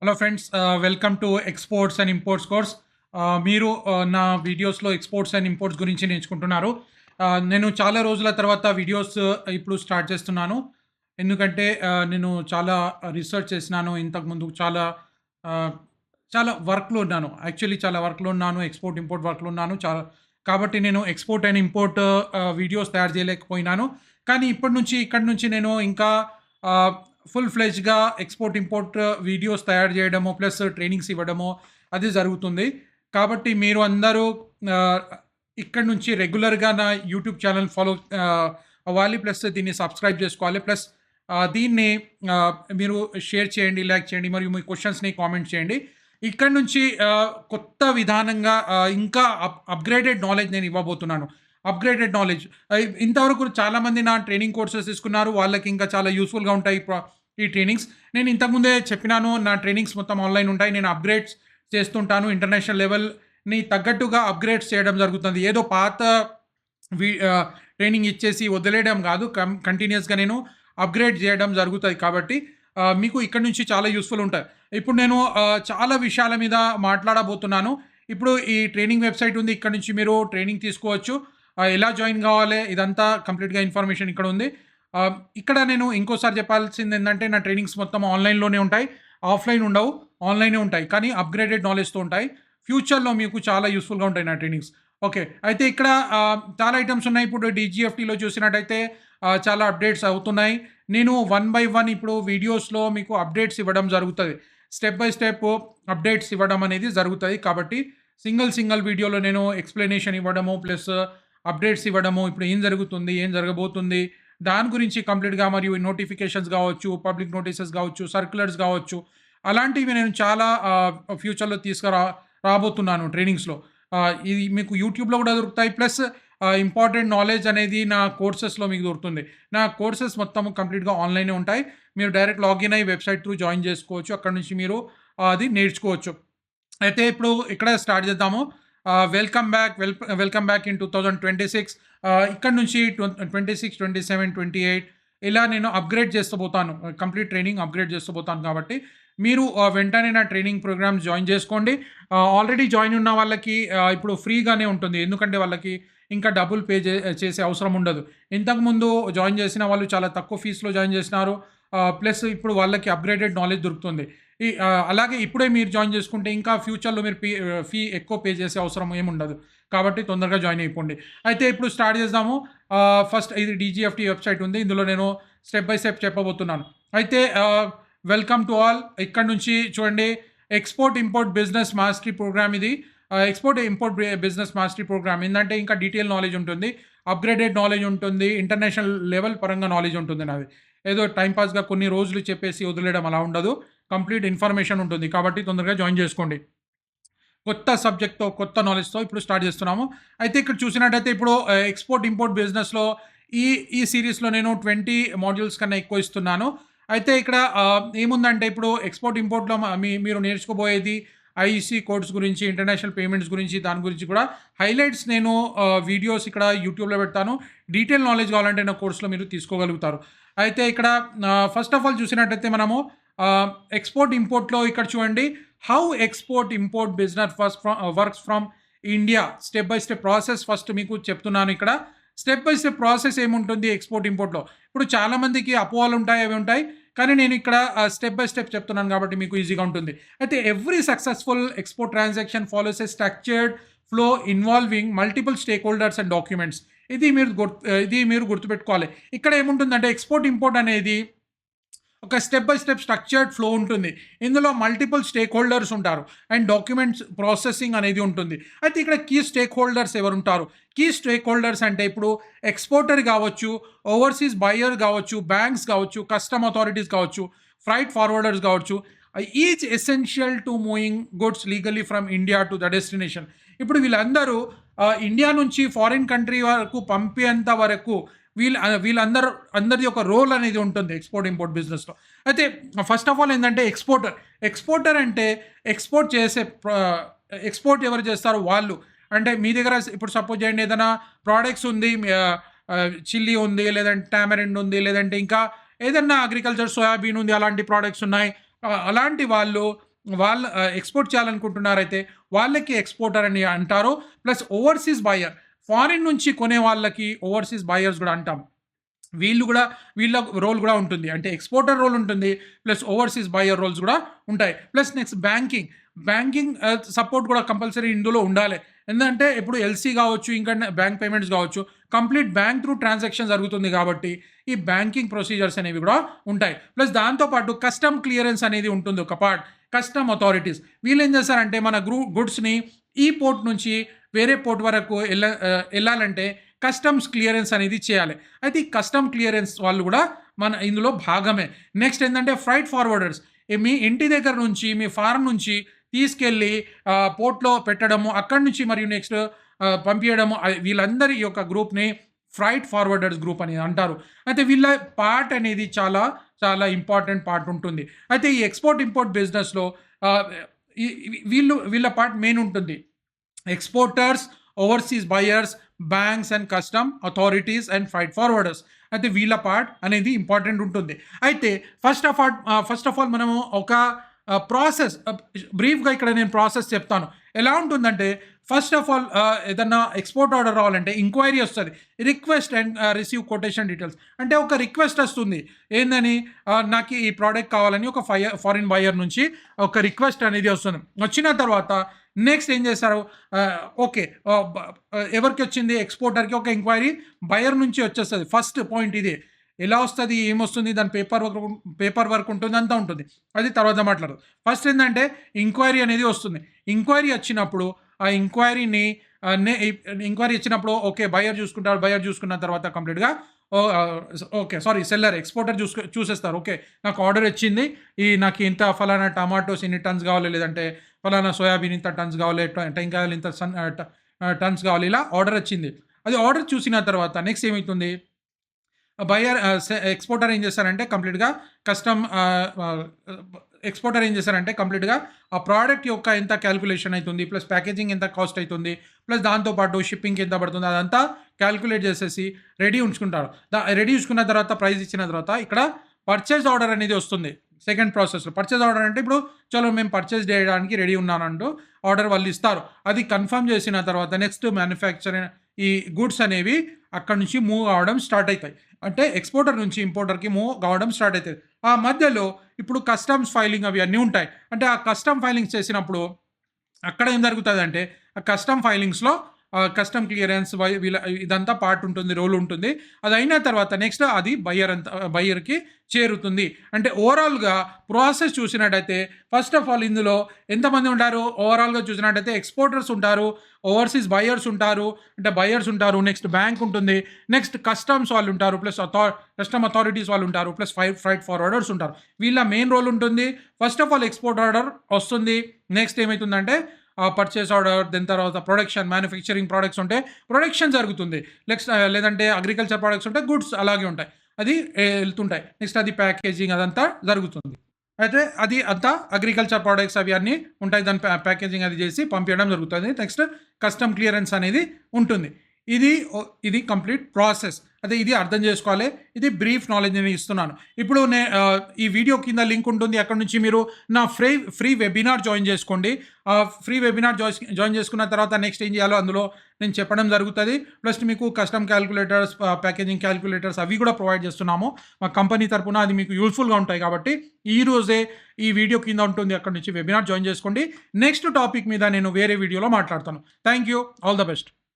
Hello friends, welcome to exports and imports course. మీరు నా వీడియోస్లో ఎక్స్పోర్ట్స్ అండ్ ఇంపోర్ట్స్ గురించి నేర్చుకుంటున్నారు. నేను చాలా రోజుల తర్వాత వీడియోస్ ఇప్పుడు స్టార్ట్ చేస్తున్నాను. ఎందుకంటే నేను చాలా రీసెర్చ్ చేసినాను. ఇంతకుముందు ఆహ్, చాలా వర్క్‌లో ఉన్నాను. యాక్చువల్లీ చాలా వర్క్‌లో ఉన్నాను. ఎక్స్పోర్ట్, ఇంపోర్ట్ వర్క్‌లో ఉన్నాను. కాబట్టి నేను ఎక్స్పోర్ట్ అండ్ ఇంపోర్ట్ వీడియోస్ తయారు చేయలేకపోయినాను. కానీ ఇప్పటి నుంచి ఇక్కడి నుంచి నేను ఇంకా ఆహ్, ఫుల్ ఫ్లెడ్జ్‌గా ఎక్స్‌పోర్ట్, ఇంపోర్ట్ వీడియోస్ తయారు చేయడము, ప్లస్ ట్రైనింగ్స్ ఇవ్వడము అది జరుగుతుంది. కాబట్టి మీరు అందరూ ఆహ్, ఇక్కడి నుంచి రెగ్యులర్‌గా నా యూట్యూబ్ ఛానెల్ ఫాలో అవ్వాలి. ప్లస్ దీన్ని సబ్స్క్రైబ్ చేసుకోవాలి. ప్లస్ దీన్ని మీరు షేర్ చేయండి, లైక్ చేయండి మరియు మీ క్వెషన్స్‌ని కామెంట్ చేయండి. ఇక్కడి నుంచి కొత్త విధానంగా ఇంకా అప్‌గ్రేడెడ్ నాలెడ్జ్ నేను ఇవ్వబోతున్నాను. అప్‌గ్రేడెడ్ నాలెడ్జ్ ఇంతవరకు చాలామంది నా ట్రైనింగ్ కోర్సెస్ తీసుకున్నారు. వాళ్ళకి ఇంకా చాలా యూజ్‌ఫుల్‌గా ఉంటాయి ఈ ట్రైనింగ్స్. నేను ఇంతకుముందే చెప్పినాను, నా ట్రైనింగ్స్ మొత్తం ఆన్‌లైన్ ఉంటాయి. నేను అప్‌గ్రేడ్స్ చేస్తుంటాను. ఇంటర్నేషనల్ లెవెల్‌ని తగ్గట్టుగా అప్‌గ్రేడ్స్ చేయడం జరుగుతుంది. ఏదో పాత వి ఆహ్, ట్రైనింగ్ ఇచ్చేసి వదిలేయడం గాదు. కంటిన్యూయస్‌గా నేను అప్‌గ్రేడ్ జేయడం జరుగుతది. కాబట్టి మీకు ఇక్కడి నుంచి చాలా యూజ్‌ఫుల్ ఉంటాయి. ఇప్పుడు నేను చాలా విషయాల మీద మాట్లాడబోతున్నాను. ఇప్పుడు ఈ ట్రైనింగ్ వెబ్‌సైట్ ఉంది. ఇక్కడ నుంచి మీరు ట్రైనింగ్ తీసుకోవచ్చు. ఎలా జాయిన్ గావాలి ఇదంతా కంప్లీట్‌గా ఇన్ఫర్మేషన్ ఇక్కడ ఉంది. ఇక్కడ నేను ఇంకోసారి చెప్పాల్సిందేందంటే నా ట్రైనింగ్స్ మొత్తం ఆన్‌లైన్‌లోనే ఉంటాయి. ఆఫ్‌లైన్ ఉండవు. ఆన్‌లైనే ఉంటాయి. కానీ అప్‌గ్రేడెడ్ నాలెడ్జ్‌తో ఉంటాయి. ఫ్యూచర్‌లో మీకు చాలా యూజ్‌ఫుల్‌గా ఉంటాయి నా ట్రైనింగ్స్. ఓకే. అయితే ఇక్కడ చాలా ఐటెమ్స్ ఉన్నాయి. ఇప్పుడు డీజీఎఫ్టీలో చూసినట్టయితే చాలా అప్డేట్స్ అవుతున్నాయి. నేను వన్ బై వన్ ఇప్పుడు వీడియోస్‌లో మీకు అప్డేట్స్ ఇవ్వడం జరుగుతది. స్టెప్ బై స్టెప్ అప్డేట్స్ ఇవ్వడం అనేది జరుగుతది. కాబట్టి సింగిల్ వీడియోలో నేను ఎక్స్‌ప్లనేషన్ ఇవ్వడము, ప్లస్ అప్డేట్స్ ఇవ్వడము, ఇప్పుడు ఏం జరుగుతుంది, ఏం జరగబోతుంది, దాని గురించి కంప్లీట్‌గా మరియు నోటిఫికేషన్స్ గావచ్చు, పబ్లిక్ నోటీసెస్ గావచ్చు, సర్క్యులర్స్ గావచ్చు, అలాంటివి నేను చాలా ఫ్యూచర్‌లో రాబోతున్నాను ట్రైనింగ్స్‌లో. ఇది మీకు యూట్యూబ్‌లో గూడా దొరుకుతాయి. ప్లస్ ఇంపార్టెంట్ నాలెడ్జ్ అనేది నా కోర్సెస్‌లో మీకు దొరుకుతుంది. నా కోర్సెస్ మొత్తం కంప్లీట్‌గా ఆన్‌లైనే ఉంటాయి. మీరు డైరెక్ట్ లాగిన్ అయ్యి వెబ్‌సైట్ త్రూ జాయిన్ జేసుకోవచ్చు. అక్కడి నుంచి మీరు అది నేర్చుకోవచ్చు. అయితే ఇప్పుడు ఇక్కడ స్టార్ట్ చేద్దాము. Welcome back in 2026. ఇక్కడి నుంచి 26, 27, 28 ఇలా నేను అప్‌గ్రేడ్ చేస్తూ పోతాను. కంప్లీట్ ట్రైనింగ్ అప్‌గ్రేడ్ చేస్తూ పోతాను కాబట్టి, మీరు వెంటనే నా ట్రైనింగ్ ప్రోగ్రామ్స్ జాయిన్ చేసుకోండి. ఆల్రెడీ జాయిన్ ఉన్న వాళ్ళకి ఇప్పుడు ఫ్రీగానే ఉంటుంది. ఎందుకంటే వాళ్ళకి ఇంకా డబ్బులు పే చేసే అవసరం ఉండదు. ఇంతకుముందు జాయిన్ చేసిన వాళ్ళు చాలా తక్కువ ఫీస్‌లో జాయిన్ చేసినారు. ప్లస్ ఇప్పుడు వాళ్ళకి అప్‌గ్రేడెడ్ నాలెడ్జ్ దొరుకుతుంది. అలాగే ఇప్పుడే మీరు జాయిన్ చేసుకుంటే ఇంకా ఫ్యూచర్‌లో మీరు ఫీ ఎక్కువ పే చేసే అవసరం ఏముండదు. కాబట్టి తొందరగా జాయిన్ అయిపోండి. అయితే ఇప్పుడు స్టార్ట్ చేద్దాము. ఫస్ట్ ఇది డీజీఎఫ్టీ వెబ్‌సైట్ ఉంది. ఇందులో నేను స్టెప్ బై స్టెప్ చెప్పబోతున్నాను. అయితే వెల్కమ్ టు ఆల్. ఇక్కడ నుంచి చూడండి, export, import business mastery program ఇది. Export, import business mastery program ఏందంటే ఇంకా డీటెయిల్ నాలెడ్జ్ ఉంటుంది. అప్‌గ్రేడెడ్ నాలెడ్జ్ ఉంటుంది. ఇంటర్నేషనల్ లెవెల్ పరంగా నాలెడ్జ్ ఉంటుంది నాది. ఏదో టైమ్ పాస్‌గా కొన్ని రోజులు చెప్పేసి వదిలేయడం అలా ఉండదు. కంప్లీట్ ఇన్ఫర్మేషన్ ఉంటుంది. కాబట్టి తొందరగా జాయిన్ చేసుకోండి. కొత్త సబ్జెక్ట్‌తో, కొత్త నాలెడ్జ్‌తో ఇప్పుడు స్టార్ట్ చేస్తున్నాము. అయితే ఇక్కడ చూసినట్టయితే ఇప్పుడు ఎక్స్‌పోర్ట్, ఇంపోర్ట్ బిజినెస్‌లో ఈ ఈ సీరీస్‌లో నేను 20 మాడ్యూల్స్ కన్నా ఎక్కువ ఇస్తున్నాను. అయితే ఇక్కడ ఏముందంటే ఇప్పుడు ఎక్స్‌పోర్ట్, ఇంపోర్ట్‌లో మీరు నేర్చుకోబోయేది ఐఈసీ కోడ్స్ గురించి, ఇంటర్నేషనల్ పేమెంట్స్ గురించి, దాని గురించి కూడా హైలైట్స్ నేను వీడియోస్ ఇక్కడ యూట్యూబ్‌లో పెడతాను. డీటెయిల్ నాలెడ్జ్ కావాలంటే నా కోర్స్‌లో మీరు తీసుకోగలుగుతారు. అయితే ఇక్కడ ఫస్ట్ ఆఫ్ ఆల్ చూసినట్టయితే మనము ఎక్స్‌పోర్ట్, ఇంపోర్ట్‌లో ఇక్కడ చూడండి, how export, import business works from India. Step by step process first మీకు చెప్తున్నాను ఇక్కడ. స్టెప్ బై స్టెప్ ప్రాసెస్ ఏముంటుంది ఎక్స్‌పోర్ట్, ఇంపోర్ట్‌లో. ఇప్పుడు చాలామందికి అపోహలుంటాయి, అవి ఉంటాయి. కానీ నేను ఇక్కడ స్టెప్ బై స్టెప్ చెప్తున్నాను కాబట్టి మీకు ఈజీగా ఉంటుంది. అయితే every successful export transaction follows a structured flow involving multiple stake holders and documents. ఇది మీరు గుర్తుపెట్టుకోవాలి. ఇక్కడ ఏముంటుందంటే ఎక్స్‌పోర్ట్, ఇంపోర్ట్ అనేది ఒక step by step structured flow ఉంటుంది. ఇందులో మల్టిపుల్ స్టేక్ హోల్డర్స్ ఉంటారు. అండ్ డాక్యుమెంట్స్ ప్రాసెసింగ్ అనేది ఉంటుంది. అయితే ఇక్కడ కీ స్టేక్ హోల్డర్స్ ఎవరుంటారు? కీ స్టేక్ హోల్డర్స్ అంటే ఇప్పుడు ఎక్స్‌పోర్టర్ గావచ్చు, ఓవర్‌సీస్ బయర్ గావచ్చు, బ్యాంక్స్ గావచ్చు, కస్టమ్ అథారిటీస్ కావచ్చు, ఫ్రైట్ ఫార్వర్డర్స్ గావచ్చు. Each essential to moving goods legally from India to the destination. ఇప్పుడు వీళ్ళందరూ ఇండియా నుంచి ఫారిన్ కంట్రీ వరకు పంపేంత వరకు అందరిది ఒక రోల్ అనేది ఉంటుంది ఎక్స్‌పోర్ట్, ఇంపోర్ట్ బిజినెస్‌లో. అయితే ఫస్ట్ ఆఫ్ ఆల్ ఏందంటే ఎక్స్‌పోర్టర్ అంటే ఎక్స్‌పోర్ట్ చేసే ఎక్స్‌పోర్ట్ ఎవరు చేస్తారో వాళ్ళు. అంటే మీ దగ్గర ఇప్పుడు సపోజ్ చేయండి, ఏదైనా ప్రొడక్ట్స్ ఉంది. చిల్లీ ఉంది, లేదంటే టామరిండ్ ఉంది, లేదంటే ఇంకా ఏదన్నా అగ్రికల్చర్ సోయాబీన్ ఉంది, అలాంటి ప్రొడక్ట్స్ ఉన్నాయి. అలాంటి వాళ్ళు వాళ్ళ ఎక్స్‌పోర్ట్ చేయాలనుకుంటున్నారైతే వాళ్ళకి ఎక్స్‌పోర్టర్ అని అంటారు. ప్లస్ ఓవర్‌సీస్ బయర్ ఫారిన్ నుంచి కొనే వాళ్ళకి ఓవర్‌సీస్ బయర్స్ గూడా అంటాం. వీళ్ళ రోల్ గూడా ఉంటుంది. అంటే ఎక్స్‌పోర్టర్ రోల్ ఉంటుంది. ప్లస్ ఓవర్‌సీస్ బయర్ రోల్స్ గూడా ఉంటాయి. ప్లస్ నెక్స్ట్ బ్యాంకింగ్ సపోర్ట్ గూడా కంపల్సరీ ఇందులో ఉండాలి. ఎందుకంటే ఇప్పుడు ఎల్‌సీ గావచ్చు, ఇంకా బ్యాంక్ పేమెంట్స్ గావచ్చు, కంప్లీట్ బ్యాంక్ త్రూ ట్రాన్సాక్షన్ జరుగుతుంది గాబట్టి, ఈ బ్యాంకింగ్ ప్రొసీజర్స్ అనేవి గూడా ఉంటాయి. ప్లస్ దాంతో పాటు కస్టమ్ క్లియరెన్స్ అనేది ఉంటుంది ఒక పార్ట్. కస్టమ్ అథారిటీస్ వీళ్ళేం చేస్తారంటే మన గుడ్స్‌ని ఈ పోర్ట్ నుంచి వేరే పోర్ట్ వరకు ఎళ్ళాలంటే కస్టమ్స్ క్లియరెన్స్ అనేది చేయాలి. అయితే ఈ కస్టమ్ క్లియరెన్స్ వాళ్ళు గూడా మన ఇందులో భాగమే. నెక్స్ట్ ఏందంటే ఫ్రైట్ ఫార్వర్డర్స్. మీ ఇంటి దగ్గర నుంచి, మీ ఫార్మ్ నుంచి తీసుకెళ్ళి పోర్ట్‌లో పెట్టడము, అక్కడి నుంచి మరియు నెక్స్ట్ పంపియడము, వీళ్ళందరి యొక్క గ్రూప్‌ని ఫ్రైట్ ఫార్వర్డర్స్ గ్రూప్ అని అంటారు. అయితే వీళ్ళ పార్ట్ అనేది చాలా, చాలా ఇంపార్టెంట్ పార్ట్ ఉంటుంది. అయితే ఈ ఎక్స్‌పోర్ట్, ఇంపోర్ట్ బిజినెస్‌లో ఆహ్, ఈ వీళ్ళ పార్ట్ మెయిన్ ఉంటుంది. Exporters, overseas buyers, banks and custom authorities and freight forwarders. అయితే వీళ్ళ పార్ట్ అనేది ఇంపార్టెంట్ ఉంటుంది. అయితే ఫస్ట్ ఆఫ్ ఆల్ మనము ఒక ప్రాసెస్ బ్రీఫ్‌గా ఇక్కడ నేను ప్రాసెస్ చెప్తాను. ఎలా ఉంటుందంటే ఫస్ట్ ఆఫ్ ఆల్ ఏదన్నా ఎక్స్‌పోర్ట్ ఆర్డర్ రావాలంటే ఎంక్వైరీ వస్తది. Request and receive quotation details. అంటే ఒక రిక్వెస్ట్ వస్తుంది. ఏందని నాకు ఈ ప్రొడక్ట్ కావాలని ఒక ఫారిన్ బయర్ నుంచి ఒక రిక్వెస్ట్ అనేది వస్తుంది. వచ్చిన తర్వాత నెక్స్ట్ ఏం చేస్తారు? ఓకే. ఎవరికొచ్చింది? ఎక్స్‌పోర్టర్‌కి ఒక ఎంక్వైరీ బయర్ నుంచి వచ్చేస్తది. ఫస్ట్ పాయింట్ ఇదే. ఎలా వస్తది? ఏమొస్తుంది? దాని పేపర్ వర్క్ ఉంటుంది. అంతా ఉంటుంది. అది తర్వాత మాట్లాడదాం. ఫస్ట్ ఏందంటే ఎంక్వైరీ అనేది వస్తుంది. ఎంక్వైరీ వచ్చినప్పుడు ఆ ఎంక్వైరీని ఎంక్వైరీ ఇచ్చినప్పుడు ఓకే. బయర్ చూసుకుంటారు. బయర్ చూసుకున్న తర్వాత కంప్లీట్‌గా ఓకే. సారీ సెల్లర్ ఎక్స్‌పోర్టర్ చూసేస్తారు. ఓకే. నాకు ఆర్డర్ వచ్చింది. నాకు ఇంత ఫలానా టమాటోస్ ఇన్ని టన్స్ కావాలి. లేదంటే ఫలానా సోయాబీన్ ఇంత టన్స్ కావాలి. టెంకాయలు ఇంత టన్స్ కావాలి. ఇలా ఆర్డర్ వచ్చింది. అది ఆర్డర్ చూసిన తర్వాత నెక్స్ట్ ఏమైతుంది? ఎక్స్‌పోర్టర్ ఏం చేస్తారంటే కంప్లీట్‌గా కస్టమ్ ఎక్స్‌పోర్టర్ ఏం చేస్తారంటే కంప్లీట్‌గా ఆ ప్రొడక్ట్ యొక్క ఎంత కాలిక్యులేషన్ అయితుంది, ప్లస్ ప్యాకేజింగ్ ఎంత కాస్ట్ అయితుంది, ప్లస్ దాంతో పాటు షిప్పింగ్‌కి ఎంత పడుతుంది అదంతా కాలిక్యులేట్ చేసేసి రెడీ ఉంచుకుంటారు. రెడీ ఉంచుకున్న తర్వాత ప్రైస్ ఇచ్చిన తర్వాత ఇక్కడ పర్చేజ్ ఆర్డర్ అనేది వస్తుంది. సెకండ్ ప్రాసెస్‌లో పర్చేజ్ ఆర్డర్ అంటే ఇప్పుడు చలో మేము పర్చేజ్ చేయడానికి రెడీ ఉన్నానంటూ ఆర్డర్ వాళ్ళు ఇస్తారు. అది కన్ఫర్మ్ చేసిన తర్వాత నెక్స్ట్ మ్యానుఫ్యాక్చరింగ్ ఈ గూడ్స్ అనేవి అక్కడి నుంచి మూవ్ అవ్వడం స్టార్ట్ అయితాయి. అంటే ఎక్స్‌పోర్టర్ నుంచి ఇంపోర్టర్‌కి మూవ్ కావడం స్టార్ట్ అయితది. ఆ మధ్యలో ఇప్పుడు కస్టమ్స్ ఫైలింగ్ అవి అన్నీ ఉంటాయి. అంటే ఆ కస్టమ్ ఫైలింగ్స్ చేసినప్పుడు అక్కడ ఏం జరుగుతదంటే ఆ కస్టమ్ ఫైలింగ్స్‌లో కస్టమ్ క్లియరెన్స్ వీళ్ళ ఇదంతా పార్ట్ ఉంటుంది. రోల్ ఉంటుంది. అది అయిన తర్వాత నెక్స్ట్ అది బయ్యర్‌కి చేరుతుంది. అంటే ఓవరాల్‌గా ప్రాసెస్ చూసినట్టయితే ఫస్ట్ ఆఫ్ ఆల్ ఇందులో ఎంతమంది ఉంటారు? ఓవరాల్‌గా చూసినట్టయితే ఎక్స్‌పోర్టర్స్ ఉంటారు. ఓవర్‌సీస్ బయర్స్ ఉంటారు. అంటే బయర్స్ ఉంటారు. నెక్స్ట్ బ్యాంక్ ఉంటుంది. నెక్స్ట్ కస్టమ్స్ వాళ్ళు ఉంటారు. ప్లస్ కస్టమ్ అథారిటీస్ వాళ్ళు ఉంటారు. ప్లస్ ఫ్రైట్ ఫార్వర్డర్స్ ఉంటారు. వీళ్ళ మెయిన్ రోల్ ఉంటుంది. First of all export order వస్తుంది. నెక్స్ట్ ఏమైతుందంటే పర్చేస్ ఆర్డర్, దాని తర్వాత ప్రొడక్షన్, మ్యానుఫ్యాక్చరింగ్ ప్రొడక్ట్స్ ఉంటే ప్రొడక్షన్ జరుగుతుంది. నెక్స్ట్ లేదంటే అగ్రికల్చర్ ప్రొడక్ట్స్ ఉంటే గుడ్స్ అలాగే ఉంటాయి. అది ఎళ్తుంటాయి. నెక్స్ట్ అది ప్యాకేజింగ్ అదంతా జరుగుతుంది. అయితే అది అంతా అగ్రికల్చర్ ప్రొడక్ట్స్ అవి అన్నీ ఉంటాయి. దాని ప్యాకేజింగ్ అది చేసి పంపియడం జరుగుతుంది. నెక్స్ట్ కస్టమ్ క్లియరెన్స్ అనేది ఉంటుంది. ఇది కంప్లీట్ ప్రాసెస్. అదే ఇది అర్థం చేసుకోవాలి. ఇది బ్రీఫ్ నాలెడ్జ్ నేను ఇస్తున్నాను. ఇప్పుడు ఈ వీడియో కింద లింక్ ఉంటుంది. అక్కడి నుంచి మీరు నా ఫ్రీ వెబినార్ జాయిన్ చేసుకోండి. ఫ్రీ వెబినార్ జాయిన్ చేసుకున్న తర్వాత నెక్స్ట్ ఏం చేయాలో అందులో నేను చెప్పడం జరుగుతుంది. ప్లస్ మీకు కస్టమ్ క్యాలిక్యులేటర్స్, ప్యాకేజింగ్ క్యాలిక్యులేటర్స్ అవి కూడా ప్రొవైడ్ చేస్తున్నాము. మా కంపెనీ తరపున అది మీకు యూజ్‌ఫుల్‌గా ఉంటాయి కాబట్టి ఈ రోజే ఈ వీడియో కింద ఉంటుంది. అక్కడి నుంచి వెబినార్ జాయిన్ చేసుకోండి. నెక్స్ట్ టాపిక్ మీద నేను వేరే వీడియోలో మాట్లాడతాను. Thank you. All the best.